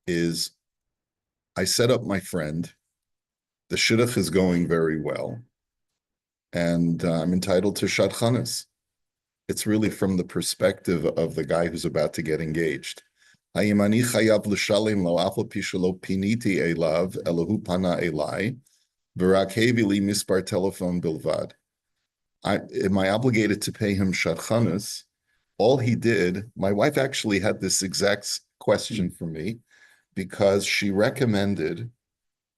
is I set up my friend. The shidduch is going very well, and I'm entitled to shadchanis. It's really from the perspective of the guy who's about to get engaged. Hayim ani chayav l'shalem lo af al pi shelo piniti elav elohu pana elai v'rak hevi li mispar telephone bilvad. Am I obligated to pay him shadchanis? All he did, my wife actually had this exact question for me because she recommended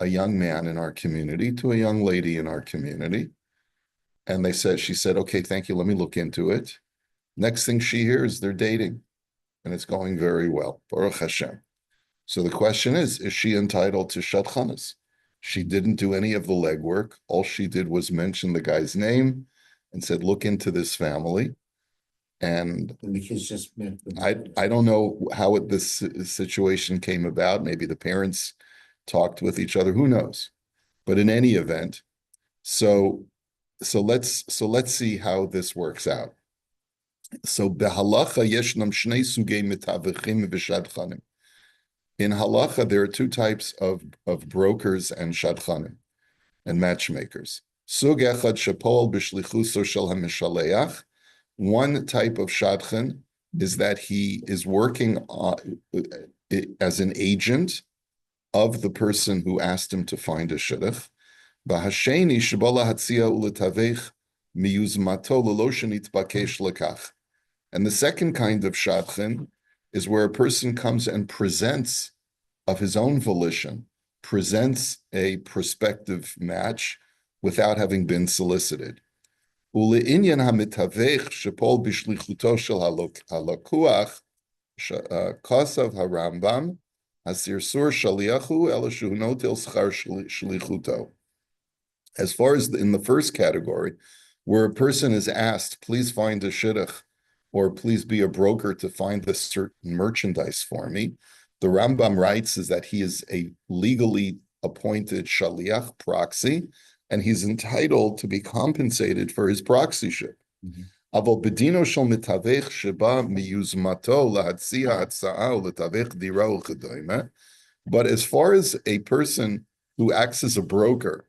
a young man in our community to a young lady in our community. And she said, okay, thank you. Let me look into it. Next thing she hears, they're dating and it's going very well. Baruch Hashem. So the question is she entitled to shadchanis? She didn't do any of the legwork. All she did was mention the guy's name and said, look into this family. And I don't know how this situation came about. Maybe the parents talked with each other. Who knows? But in any event, so let's see how this works out. So behalacha yeshnam shnei sugei mitavechim v'shadchanim. In halacha, there are two types of brokers and shadchanim and matchmakers. Sug echad shapol b'shlichuso shel hamishaleach. One type of shadchan is that he is working as an agent of the person who asked him to find a shidduch. V'hasheni shebala hatzia uletavech miyuzmato lelo shenitbakesh lekach. And the second kind of shadchan is where a person comes and presents of his own volition, presents a prospective match without having been solicited. Ule'inyan hamitavech shepol b'shlichuto shel halakuach kasav harambam hasirsur shaliachu ela shunotel schar shlichuto. As far as in the first category, where a person is asked, please find a shidduch, or please be a broker to find this certain merchandise for me, the Rambam writes is that he is a legally appointed shaliach proxy, and he's entitled to be compensated for his proxyship. Aval bedino shel mitavech sheba miyuzmato lahatzia hatzaa uletavech dira u'chedayma. But as far as a person who acts as a broker,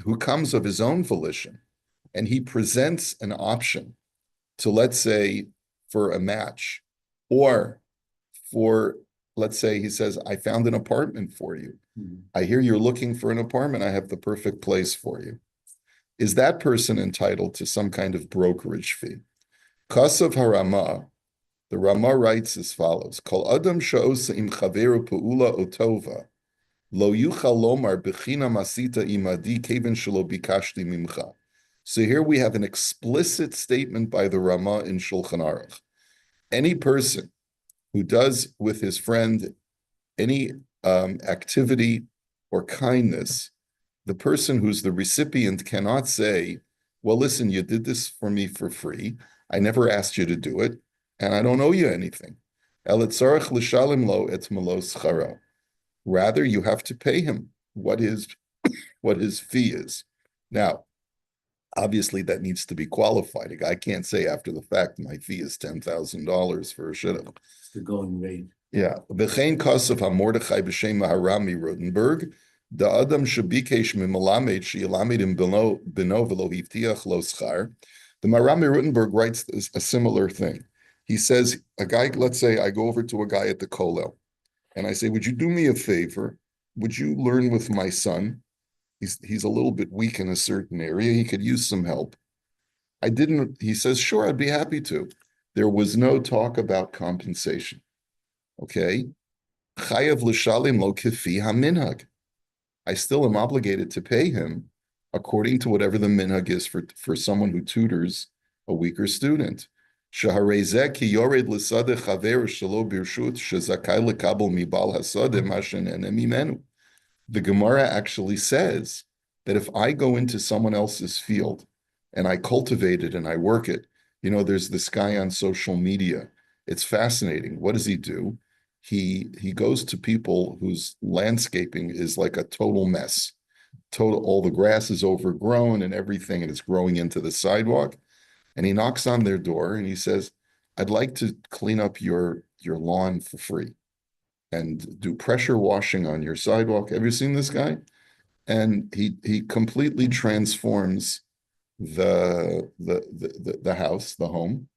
who comes of his own volition, and he presents an option to, let's say, for a match, or for, let's say, he says, I found an apartment for you. I hear you're looking for an apartment. I have the perfect place for you. Is that person entitled to some kind of brokerage fee? Kasav harama, the Rama writes as follows: Kol adam she'osa im chaveru pe'ula otova, lo yuchal lomar bechina masita imadi keven shelo bikashti mimcha. So here we have an explicit statement by the Rama in Shulchan Aruch. Any person who does with his friend any activity or kindness, the person who's the recipient cannot say, well, listen, you did this for me for free. I never asked you to do it, and I don't owe you anything. Rather, you have to pay him what his fee is. Now, obviously, that needs to be qualified. A guy can't say after the fact, my fee is $10,000 for a shidduch. It's the going rate. Yeah. V'chein kasav ha-Mordechai b'shem Maharami Rotenberg, the Adam shabikesh mimalamed sheyilamed im beno v'lo hivtiach lo schar. The Maharami Rotenberg writes a similar thing. He says, a guy, let's say I go over to a guy at the kollel, and I say, would you do me a favor? Would you learn with my son? He's a little bit weak in a certain area. He could use some help. He says, sure, I'd be happy to. There was no talk about compensation. Okay? Chayav l'shalim lo kifi ha-minhag. I still am obligated to pay him according to whatever the minhag is for someone who tutors a weaker student. Shaharei zeh ki yored l'sadeh chaver shelo birshut shezakai lekabel mibal hasadeh mashen enem imenu. The Gemara actually says that if I go into someone else's field and I cultivate it and I work it, there's this guy on social media. It's fascinating. What does he do? He goes to people whose landscaping is like a total mess. All the grass is overgrown and everything, and it's growing into the sidewalk. And he knocks on their door and he says, I'd like to clean up your lawn for free. and do pressure washing on your sidewalk. Have you seen this guy? And he completely transforms the house, the home,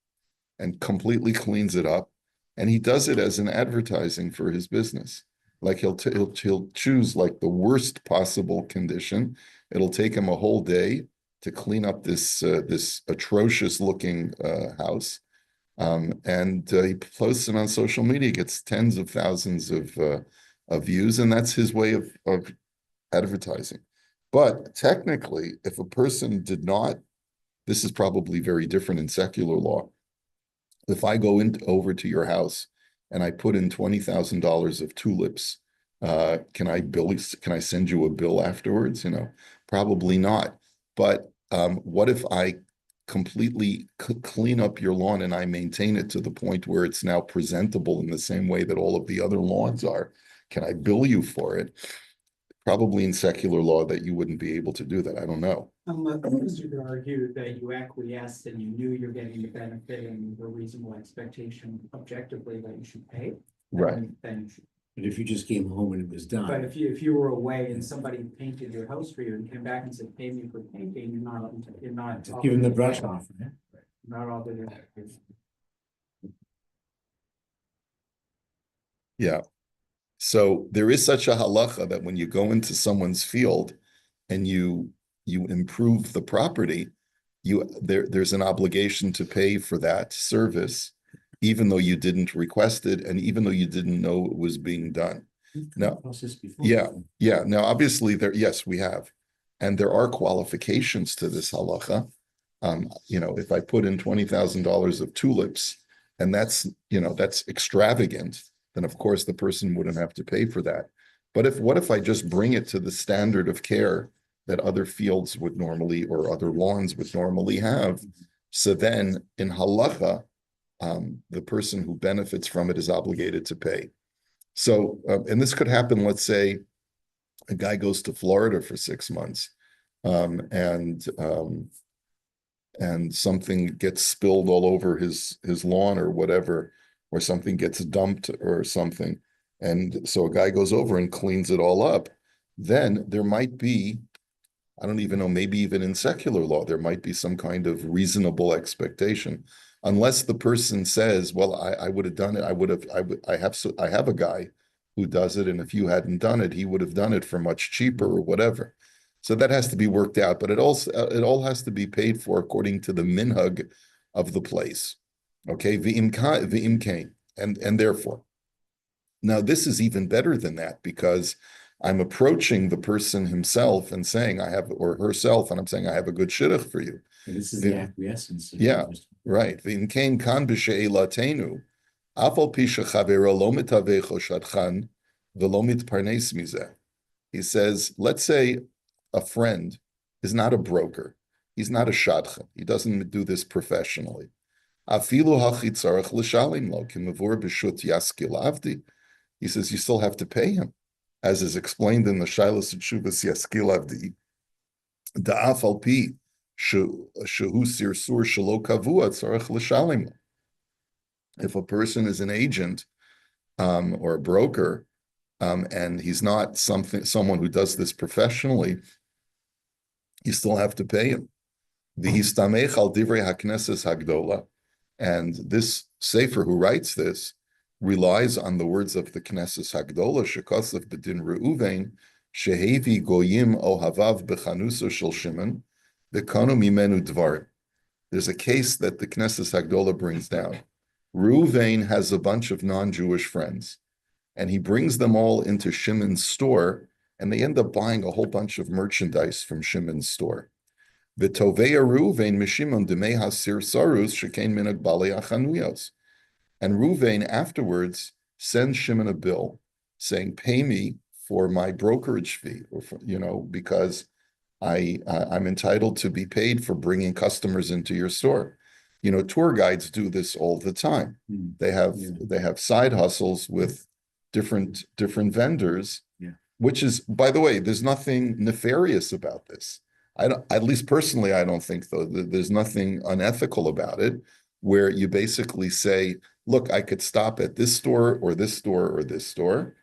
and completely cleans it up. And he does it as an advertising for his business. Like he'll choose like the worst possible condition. It'll take him a whole day to clean up this atrocious looking house. And he posts it on social media, gets tens of thousands of views, and that's his way of advertising. But technically, if a person did not, this is probably very different in secular law. If I go over to your house and I put in $20,000 of tulips, can I send you a bill afterwards? Probably not. But what if I completely clean up your lawn and I maintain it to the point where it's now presentable in the same way that all of the other lawns are? Can I bill you for it? Probably in secular law that you wouldn't be able to do that. I don't know. Unless you could argue that you acquiesced and you knew you're getting the benefit and the reasonable expectation objectively that you should pay. Right. Then you should. But if you just came home and it was done. But if you were away and somebody painted your house for you and came back and said, pay me for painting, you're not. Giving the brush off. Right? Not all the. Yeah. So there is such a halacha that when you go into someone's field and you improve the property, there's an obligation to pay for that service, even though you didn't request it and even though you didn't know it was being done. Now, yeah. Now, obviously, yes, we have, and there are qualifications to this halacha. If I put in $20,000 of tulips, and that's extravagant, then of course the person wouldn't have to pay for that. But what if I just bring it to the standard of care that other fields would normally or other lawns would normally have? So then in halacha, the person who benefits from it is obligated to pay. So, and this could happen, let's say a guy goes to Florida for 6 months, and something gets spilled all over his lawn or whatever, or something gets dumped or something. And so a guy goes over and cleans it all up. Then there might be, I don't even know, maybe even in secular law, there might be some kind of reasonable expectation. Unless the person says, well, I would have done it. I have a guy who does it. And if you hadn't done it, he would have done it for much cheaper or whatever. So that has to be worked out, but it all has to be paid for according to the minhag of the place. Okay, v'im kain, and therefore, now this is even better than that because I'm approaching the person himself and saying or herself, and I'm saying I have a good shidduch for you. And this is the acquiescence. Yeah, right. V'im kain kan b'she'elatenu, afal pi shechavero lo mitavecho shadchan v'lo mitparnes mizeh. He says, let's say a friend is not a broker. He's not a shadchan. He doesn't do this professionally. He says you still have to pay him, as is explained in the Shilas and Shuvas Yaskil Avdi. Da'af al pi shehu sirsur shelo kavua tzarech l'shalim. If a person is an agent or a broker, and he's not someone who does this professionally, you still have to pay him. V'histamech al divrei hakneses hagdola. And this Sefer who writes this relies on the words of the Knesset Hagdola, Shekosef B'din Reuven, Shehevi Goyim Ohavav B'chanuso Shel Shimon, V'kanu Mimenu Dvarim. There's a case that the Knesset Hagdola brings down. Reuven has a bunch of non-Jewish friends, and he brings them all into Shimon's store, and they end up buying a whole bunch of merchandise from Shimon's store. V'toveya Reuven mishimon demei hasir sarus shekain minag balei achanuyos. And Reuven afterwards sends Shimon a bill saying, pay me for my brokerage fee, or because I'm entitled to be paid for bringing customers into your store. Tour guides do this all the time. They have side hustles with different vendors, which is, by the way, there's nothing nefarious about this. At least personally, I don't think, though, that there's nothing unethical about it, where you basically say, look, I could stop at this store or this store or this store.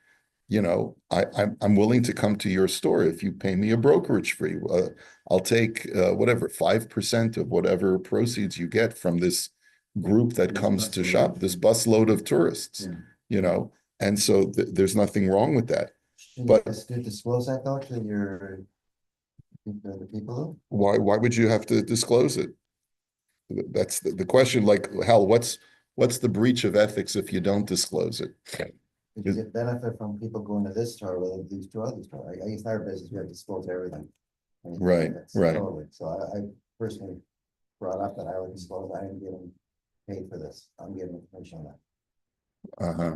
I'm willing to come to your store if you pay me a brokerage fee. I'll take whatever 5% of whatever proceeds you get from this group that comes to shop, this busload of tourists, and so there's nothing wrong with that. But disclose that though to the people? Why would you have to disclose it? That's the question. Like, hell, what's the breach of ethics if you don't disclose it? If you get benefit from people going to this store, whether these two other stores, I guess in our business, we have to disclose everything. Right. Totally. So I personally brought up that I would disclose, I am getting paid for this. I'm getting information on that. Uh-huh.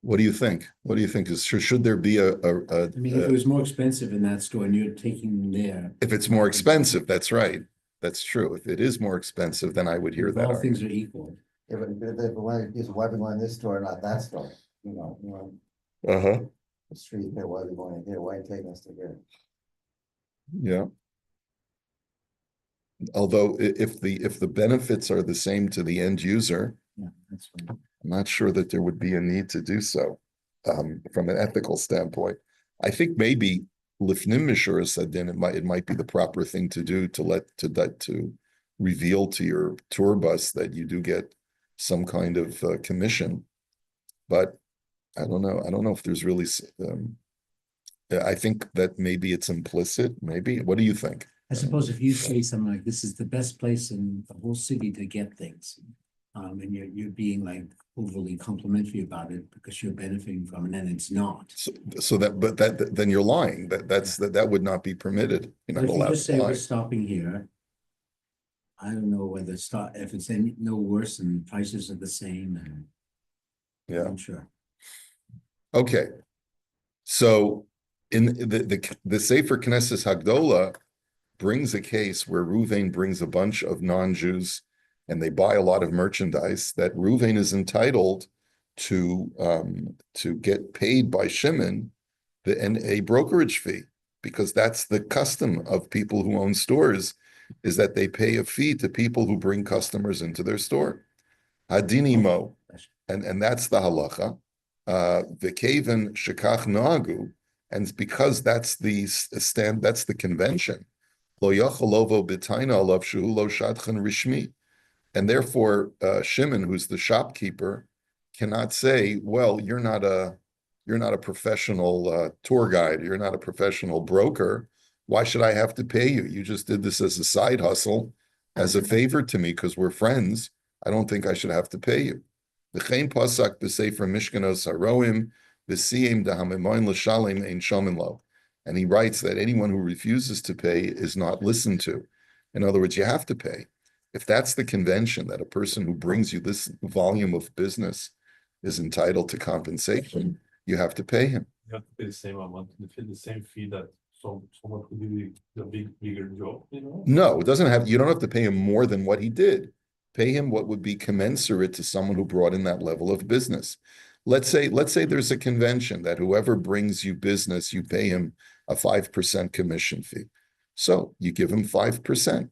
What do you think? What do you think? Should there be a I mean, if it was more expensive in that store and you're taking there. if it's more expensive, that's right. That's true. If it is more expensive, then I would hear If that. all things are equal. Yeah, but if one is why we going to this store, not that store, Uh-huh. the street here, why we going here, why you taking us to here? Yeah. Although if the benefits are the same to the end user, Yeah, that's fine. I'm not sure that there would be a need to do so from an ethical standpoint. I think maybe lifnim mishura said then it might be the proper thing to do to reveal to your tour bus that you do get some kind of commission. But I don't know. I don't know if there's really. I think that maybe it's implicit. Maybe. What do you think? I suppose if you say something like, this is the best place in the whole city to get things. And you're being like overly complimentary about it because you're benefiting from it, and it's not. So then you're lying. That would not be permitted. You're But not if you allowed just to say lie. we're stopping here. I don't know whether if it's any no worse and prices are the same and. Yeah. I'm sure. Okay. So in the Sefer Knesset Hagdola brings a case where Ruvain brings a bunch of non-Jews and they buy a lot of merchandise that Ruvain is entitled to get paid by Shimon and a brokerage fee, because that's the custom of people who own stores, is that they pay a fee to people who bring customers into their store. Hadini mo, and that's the halacha. V'keven shekach noagu, and because that's that's the convention. Lo yachalovo b'taina alav shehu lo shadchan rishmi, and therefore Shimon, who's the shopkeeper, cannot say, "Well, you're not a professional tour guide. You're not a professional broker. Why should I have to pay you? You just did this as a side hustle, as a favor to me because we're friends. I don't think I should have to pay you." V'chein pasak b'sefer Mishkanos Haroim v'siyim dahamimoin l'shalim ein shomin lo. And he writes that anyone who refuses to pay is not listened to. In other words, you have to pay. If that's the convention, that a person who brings you this volume of business is entitled to compensation, you have to pay him. You have to pay the same amount, the same fee that someone who did the bigger job, No, it doesn't have, you don't have to pay him more than what he did. Pay him what would be commensurate to someone who brought in that level of business. Let's say there's a convention that whoever brings you business, you pay him a 5% commission fee. So you give him 5%,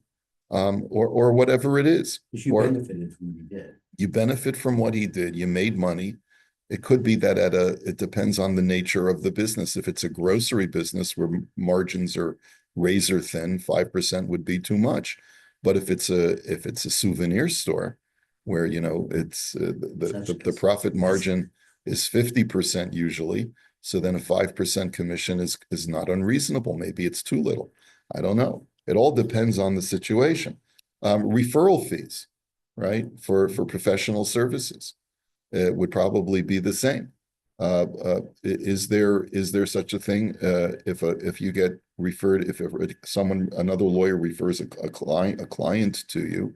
or whatever it is. Because you Or benefited from what you did. you benefit from what he did. You made money. It could be that it depends on the nature of the business. If it's a grocery business where margins are razor thin, 5% would be too much. But if it's a souvenir store where it's the profit margin is 50% usually, so then a 5% commission is not unreasonable. Maybe it's too little. I don't know. It all depends on the situation. Referral fees, right, for professional services, it would probably be the same. Is there such a thing if you get referred, if another lawyer refers a client to you,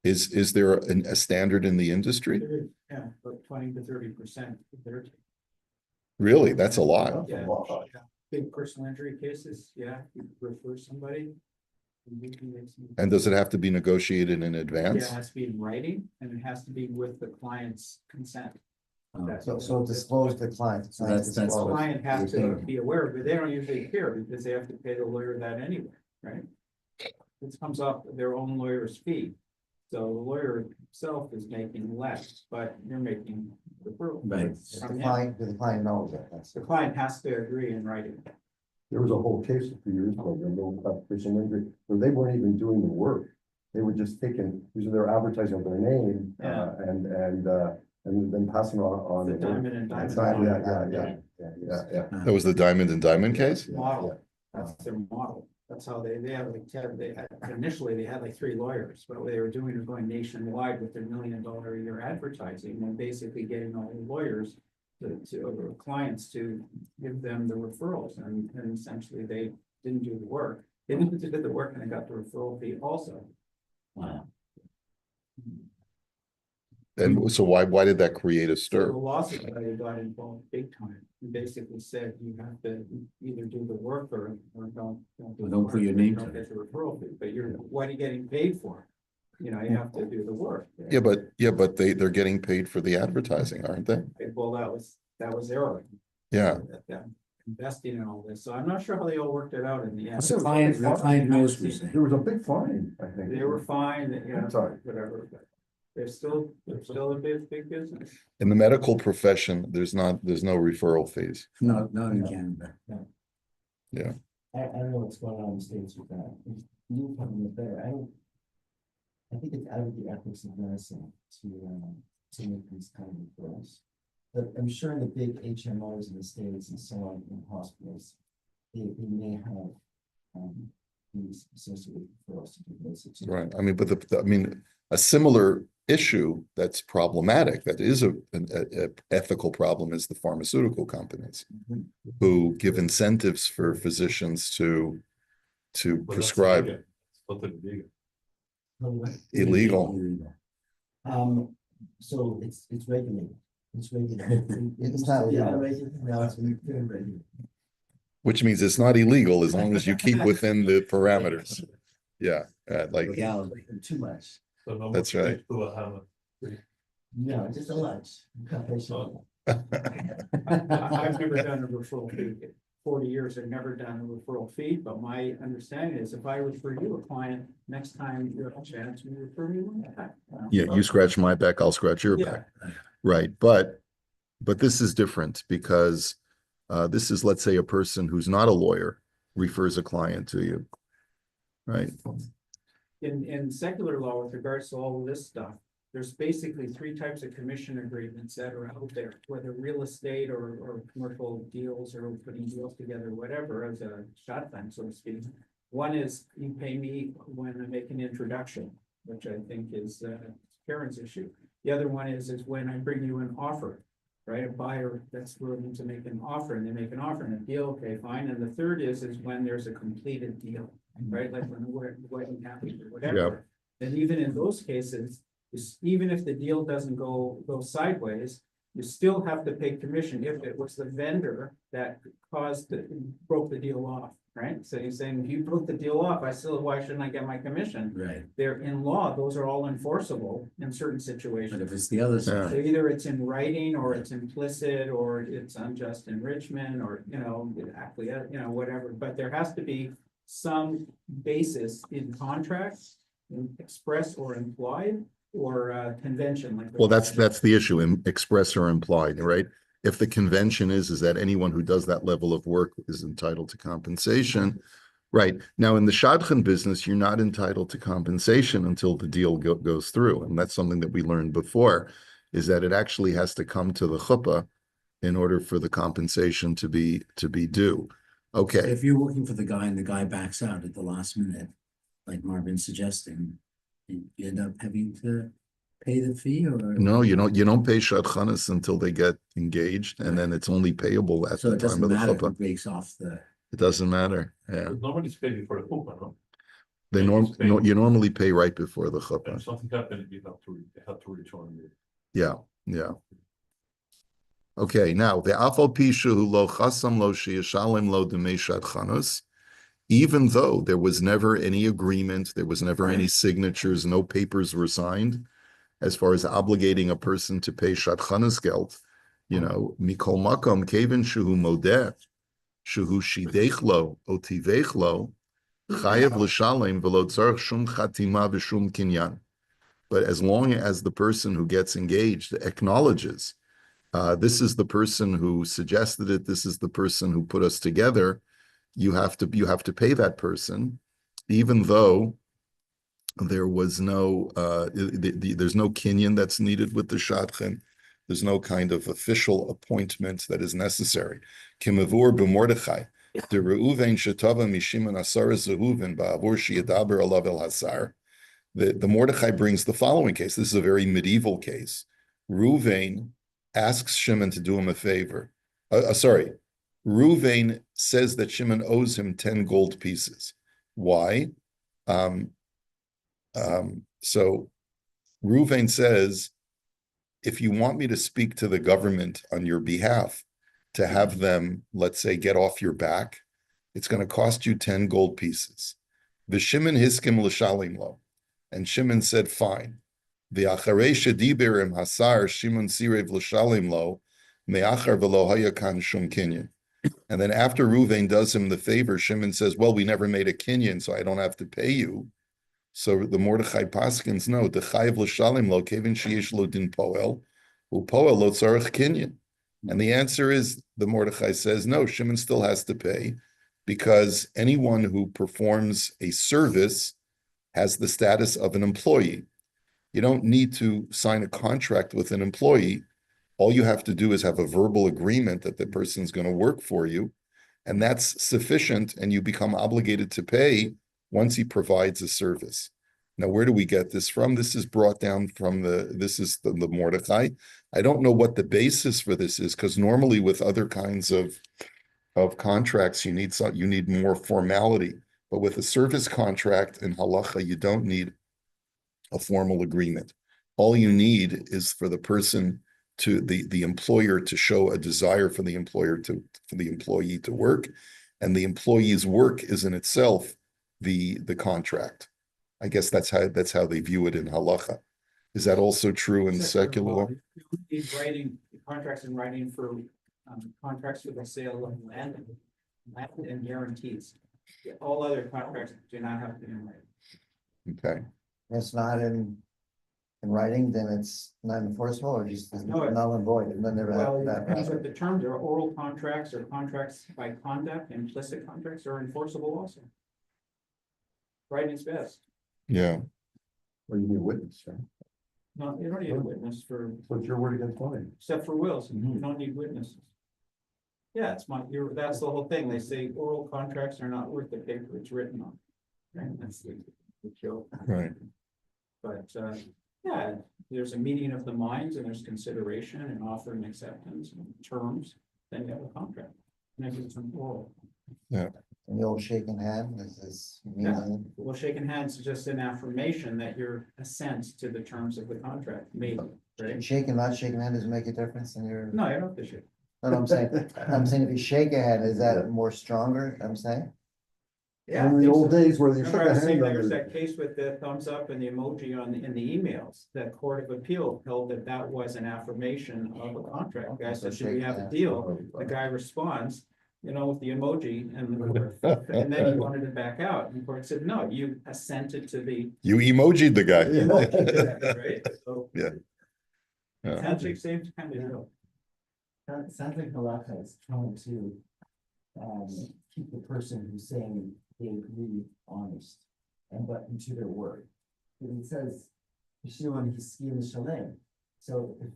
is there a standard in the industry? Yeah, about 20 to 30%. Really, that's a lot. Yeah, big personal injury cases, yeah, you refer somebody. And does it have to be negotiated in Yeah, advance? it has to be in writing and it has to be with the client's consent. So disclose to the client. So that's The what- client has to you're be aware, but they don't usually care because they have to pay the lawyer that anyway, right? This comes off their own lawyer's fee. So the lawyer himself is making less, but you're making referral. Right. from him. The client knows that, that's. The client has to agree in writing. There was a whole case a few years ago, the little occupational injury, where they weren't even doing the work. They were just using their advertising of their name, Yeah. and then passing on. The the diamond work. and That's diamond. right, yeah. Yeah. That was the Diamond and Diamond case? Model, that's their model. That's how they had like, initially they had like 3 lawyers, but what they were doing was going nationwide with their $1 million a year advertising and basically getting all the lawyers or clients to give them the referrals and essentially they didn't do the work. They didn't do the work and they got the referral fee also. Wow. And so why did that create a So stir? the lawsuit they got involved big time. He basically said you have to either do the work or don't. Or don't put your name to Don't it. get the referral fee, but what are you getting paid for? You know, you have to do the work. Yeah, but they're getting paid for the advertising, aren't they? Well, that was their argument. Yeah. That investing in all this, so I'm not sure how they all worked it out in the end. The client knows what There was a big fine, I think. They were fine, you know, Sorry. whatever, but they're still a big business. In the medical profession, there's no referral fees. No, not in Canada. I don't know what's going on in the States with that. You probably know better. I think it's out of the ethics of medicine to make these kind of referrals. But I'm sure in the big HMOs in the States and so on in hospitals, they may have these associated referrals to do those. Right. I mean, but a similar issue that's problematic, that is an ethical problem, is the pharmaceutical companies who give incentives for physicians to But that's prescribe illegal. It's totally legal. illegal. So it's regulated. It's regulated. It's not Yeah, legal. regulated. Now it's regulated. Which means it's not illegal as long as you keep within the parameters. Yeah, like, Legality. Too much. So no That's more right. people have a- No, just a lunch. So, I've never done a referral fee. 40 years, I've never done a referral fee, but my understanding is if I refer you a client, next time you have a chance, you refer me one back. yeah, you scratch my back, I'll scratch your Yeah. back. Right, but this is different because this is, let's say, a person who's not a lawyer refers a client to you. Right, In secular law, with regards to all of this stuff, there's basically 3 types of commission agreements that are out there, whether real estate or commercial deals or putting deals together, whatever, as a shotgun, so to speak. One is you pay me when I make an introduction, which I think is Karen's issue. The other one is when I bring you an offer, right? A buyer that's willing to make an offer and they make an offer and a deal, okay, fine. And the third is when there's a completed deal, right? Like when the wedding happens or whatever. And even in those cases, even if the deal doesn't go sideways, you still have to pay commission if it was the vendor that broke the deal off, right? So you're saying, if you broke the deal off, why shouldn't I get my commission? Right. They're in law, those are all enforceable in certain But situations. if it's the other Yeah. So side, either it's in writing or it's implicit or it's unjust enrichment or, actually, whatever, but there has to be some basis in contracts, express or implied, or convention like. well, that's the issue, express or implied, right? If the convention is that anyone who does that level of work is entitled to compensation, right? Now, in the shadchan business, you're not entitled to compensation until the deal goes through, and that's something that we learned before, is that it actually has to come to the chuppah in order for the compensation to be due. Okay, if you're working for the guy and the guy backs out at the last minute, like Marvin's suggesting, you end up having to pay the fee or? no, you don't pay shadchanis until they get engaged, and then it's only payable at So the it time doesn't of the matter who chuppah. breaks off the, It doesn't matter, yeah. But nobody's paid before the hoop, no? They you normally pay right before the chuppah. If something happened, you have to return it. Yeah. Okay, now the afal pishu lo chasam lo sheyashalim lo demei shadchanos, even though there was never any agreement, there was never any signatures, no papers were signed, as far as obligating a person to pay shadchanos geld, mikol makom kevin shuhu modeh, shuhu shidech lo otivech lo, chayev l'shalem v'lo tzarich shum chatima v'shum kinyan. But as long as the person who gets engaged acknowledges, this is the person who suggested it, this is the person who put us together, you have to pay that person, even though there was no there's no kinyan that's needed with the shadchan. There's no kind of official appointment that is necessary. Kimavur b'Mordechai, the Reuven shetava mishiman asar zehuvin ba'avur sheyedaber alav el hasar. The Mordechai brings the following case. This is a very medieval case. Reuven asks Shimon to do him a favor. Reuven says that Shimon owes him 10 gold pieces. Why? So Reuven says, if you want me to speak to the government on your behalf, to have them, let's say, get off your back, it's going to cost you 10 gold pieces. V'Shimon hiskim l'shalim lo. And Shimon said, fine. V'acharei shediber im hasar Shimon sirev l'shalim lo, me'achar v'lo haya kan shum kinyan. And then after Reuven does him the favor, Shimon says, well, we never made a kinyan, so I don't have to pay you. So the Mordechai Paskins, no, the chayiv l'shalim lo kevin sheyesh lo din poel, u'poel lo tzarech kinyan. And the answer is, the Mordechai says, no, Shimon still has to pay, because anyone who performs a service has the status of an employee. You don't need to sign a contract with an employee. All you have to do is have a verbal agreement that the person's going to work for you, and that's sufficient, and you become obligated to pay once he provides a service. Now, where do we get this from? This is brought down from the Mordechai. I don't know what the basis for this is, because normally with other kinds of contracts, you need more formality. But with a service contract in halacha, you don't need a formal agreement. All you need is for the person the employer to show a desire for the employee to work, and the employee's work is in itself the contract. I guess that's how they view it in halacha. Is that also true in secular law? You need writing, contracts in writing for contracts for the sale of land and guarantees. All other contracts do not have to be in writing. Okay. It's not in writing, then it's not enforceable, or just No, null and void, and then never Well, it that. depends what the terms are. Oral contracts or contracts by conduct, implicit contracts are enforceable also. Writing's best. Yeah. Well, you need a witness, right? No, you don't need a witness for, So it's your word against mine. except for wills. You don't need witnesses. Yeah, that's the whole thing. They say oral contracts are not worth the paper it's written on. Right? That's the joke. Right. But, yeah, there's a meeting of the minds, and there's consideration and offer and acceptance and terms, then you have a contract. And if it's an oral. And the old shaking hand is meaning. Well, shaking hands is just an affirmation that you're assent to the terms of the contract, maybe, right? Shaking, not shaking hand doesn't make a difference in your. No, you don't have to shake. No, I'm saying if you shake a hand, is that more stronger, I'm saying? Yeah. In the old days where you shook Remember, I a was saying hand there was under. that case with the thumbs up and the emoji in the emails, that Court of Appeal held that was an affirmation of a contract. The guy said, should we have a deal? The guy responds, with the emoji, and then he wanted it back out, and the court said, no, you assented to the. You emojied the guy. Right, so. Yeah. Yeah. Handshake saves kind of deal. Sounds like halacha is trying to keep the person who's saying they agree honest and but into their word. Because it says, Yeshua hiskim shalem. So if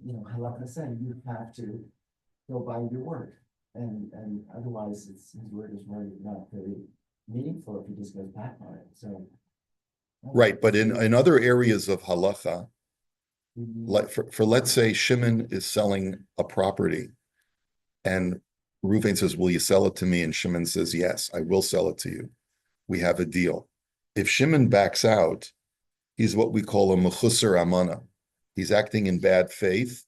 halacha said you have to go by your word. And otherwise his word is really not very meaningful if he just goes back on it. So Right, but in other areas of halacha, like for let's say Shimon is selling a property, and Reuven says, will you sell it to me? And Shimon says, yes, I will sell it to you. We have a deal. If Shimon backs out, he's what we call a mechusar amana. He's acting in bad faith,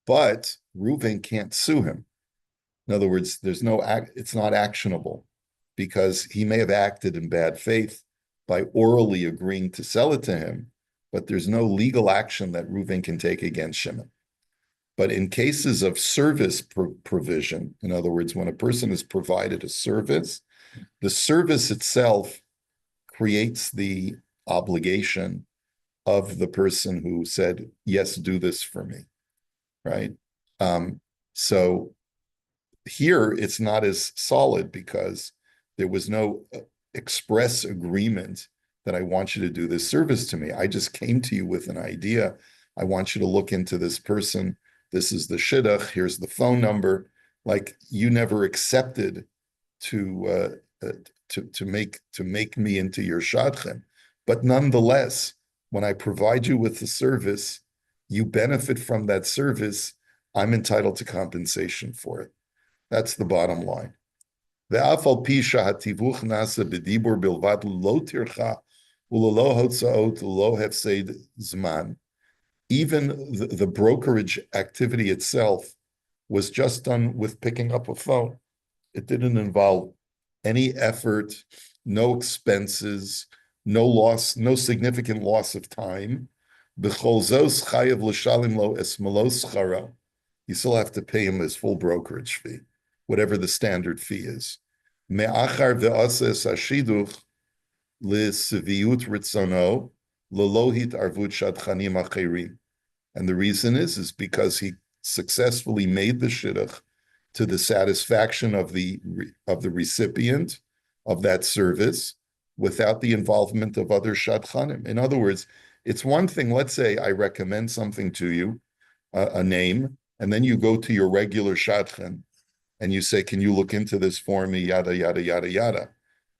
but Reuven can't sue him. In other words, it's not actionable, because he may have acted in bad faith by orally agreeing to sell it to him, but there's no legal action that Reuven can take against Shimon. But in cases of service provision, in other words, when a person is provided a service, the service itself creates the obligation of the person who said, yes, do this for me, right? So here it's not as solid because there was no express agreement that I want you to do this service to me. I just came to you with an idea. I want you to look into this person. This is the shidduch. Here's the phone number. Like you never accepted to make me into your shadchan, but nonetheless, when I provide you with the service, you benefit from that service. I'm entitled to compensation for it. That's the bottom line. ואף על פי שהתיווך נעשה בדיבור בלבד ללא טרחה וללא הוצאות וללא הפסד זמן, even the brokerage activity itself was just done with picking up a phone. It didn't involve any effort, no expenses, no loss, no significant loss of time. בכל זאת חייב לשלם לו את מלוא שכרו. You still have to pay him his full brokerage fee, whatever the standard fee is. מאחר ועשה את השידוך לשביעות רצונו, ללא התערבות שדכנים אחרים. And the reason is because he successfully made the shidduch to the satisfaction of the recipient of that service without the involvement of other shadchanim. In other words, it's one thing, let's say I recommend something to you, a name, and then you go to your regular shadchan and you say, can you look into this for me, yada, yada, yada, yada.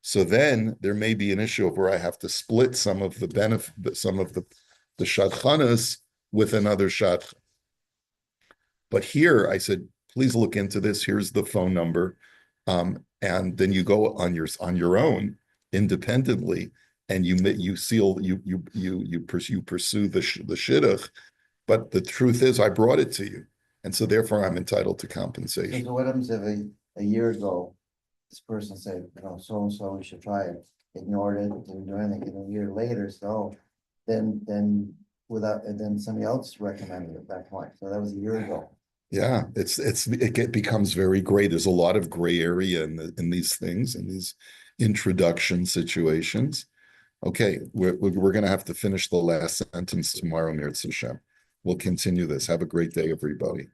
So then there may be an issue of where I have to split some of the benefit, some of the shadchanas with another shadchan. But here I said, please look into this. Here's the phone number. And then you go on your own independently, and you pursue the shidduch. But the truth is, I brought it to you, and so therefore I'm entitled to compensation. So what happens if a year ago, this person said, so and so, we should try it, ignored it, didn't do anything, and a year later, so then somebody else recommended it at that point. So that was a year ago. Yeah, it becomes very gray. There's a lot of gray area in these things, in these introduction situations. Okay, we're going to have to finish the last sentence tomorrow, Mir Tzashem. We'll continue this. Have a great day, everybody.